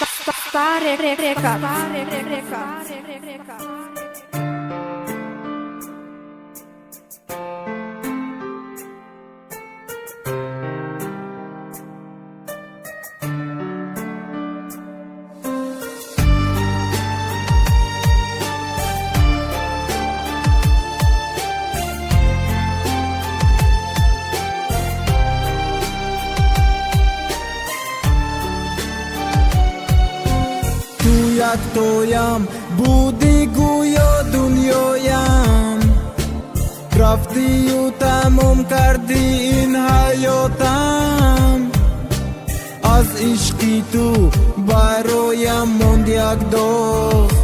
Stare reca. Jak to jam, budiguyo dunyoyam Raftiyu tamom kardi in hayotam Az ishqi tu baroyam mond yak dost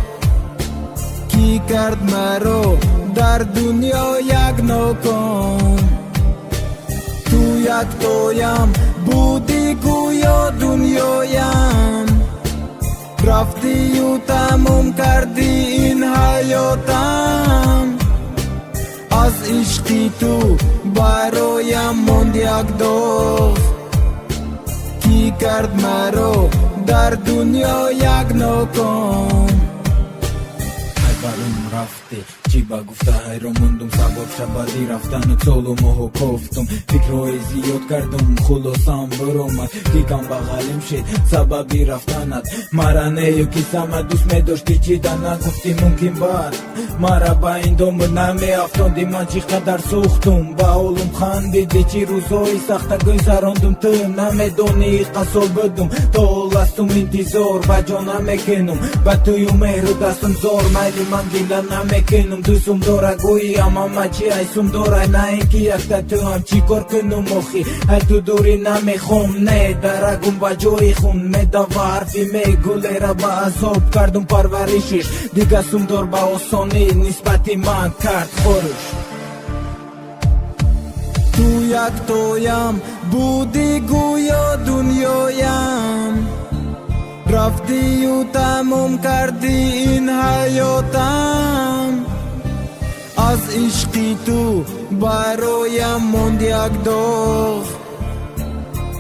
Ki kard maro dar dunyo yak nokam Tu jak to jam, budiguyo dunyoyam رفتی و تموم کردی این حیاتم از عشقی تو برایم موند یک دوست کی کرد مرا در دنیا یک ناکام برام رفته چی با گفته های رو موندم سبب شبادی رفتن طولمو کفتم فکرهای زیاد کردم خلاصم برامد کی کم بغلیم شد سببی رفتنت مرا نیوکی سما دوست می داشتی چی دا نگفتی ممکن باد مرا با این دنبال نمی افتاندی من چی قدر سوختم با اولم خندیدی چی روزهای سخت گذراندم تو نمی دونی قصول بدم تو لستم انتظار با جانم میکنم با توی مهر دستم زور میلی من گیله نمیکنم دوستم داره گویم اما چی ایسم داره نه اینکه یک تا تو هم چی کار کنم آخی های تو دوری نمیخوام نه درگم با جای خون میدم و حرفی میگوله را با عذاب کردم پرورشش دیگه سم دار با آسانی نسبتی من کرد خورش تو یک تویم بودی گویا دنیایم رفتی و تموم کردی این حیاتم از عشقی تو برایم موند یک دوست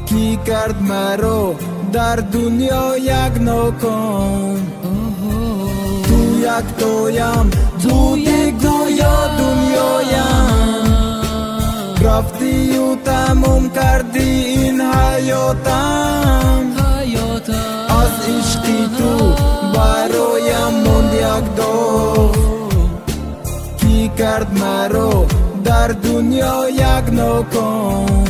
کی کرد مرا در دنیا یک ناکام تو یک تویم بودی گویا دنیایم رفتی و تموم کردی این حیاتم از عشقی تو برایم موند یک دوست کی کرد مرا در دنیا یک ناکام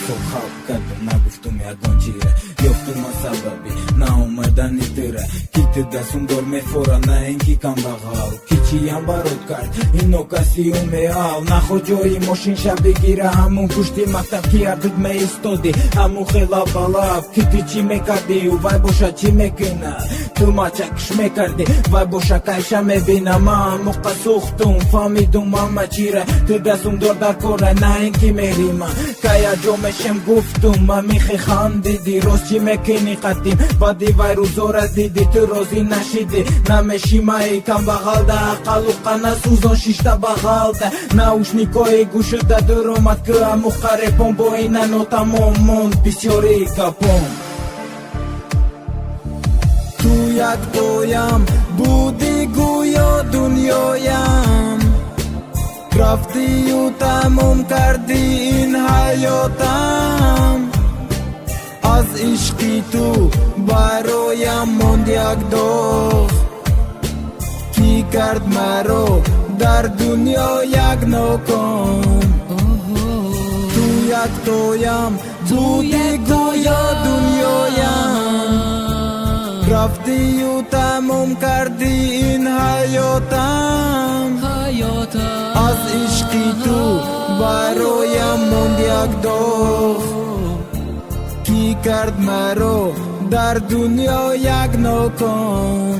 خب خواب کردم نگفتم یادان چیره یفتم سببی ناومدنی تره کی تو دستم دور میفوره نه اینکی کم بغل کی چیم برات کرد این اوکاسیون میال نخو جایی ماشین شب بگیره همون پشتی مکتب کی ارتد می استادی همون خیلا بالا کی تو چی میکردی و وای باشا چی میکنه تو ما چکش میکردی وای باشا کایشا میبینم من موقع سوختم فهمیدم اما چیره تو دستم دور در کاره نه اینکی میریم کایا جمعشم گفتم من میخی خاندیدی روز چی میکنی قدیم با دیوای روزورا دیدی تو روزی نشیدی نمیشی مایی کم بغل ده قلوقا نسوزان شیشتا بغل ده ناوشنیکای گوشو ده دور اومد که همو قریبم با اینه نو تمام موند بسیاری کپم تو یک تویم بودی گویا دنیایم رفتی و تموم کردی این حیاتم از عشقی تو برایم موند یک دوست کی کرد مرا در دنیا یک ناکام تو یک تویم بودی گویا دنیایم رفتی و تموم کردی این حیاتم از عشقی تو برایم موند یک دوست کی کرد مرا در دنیا یک ناکام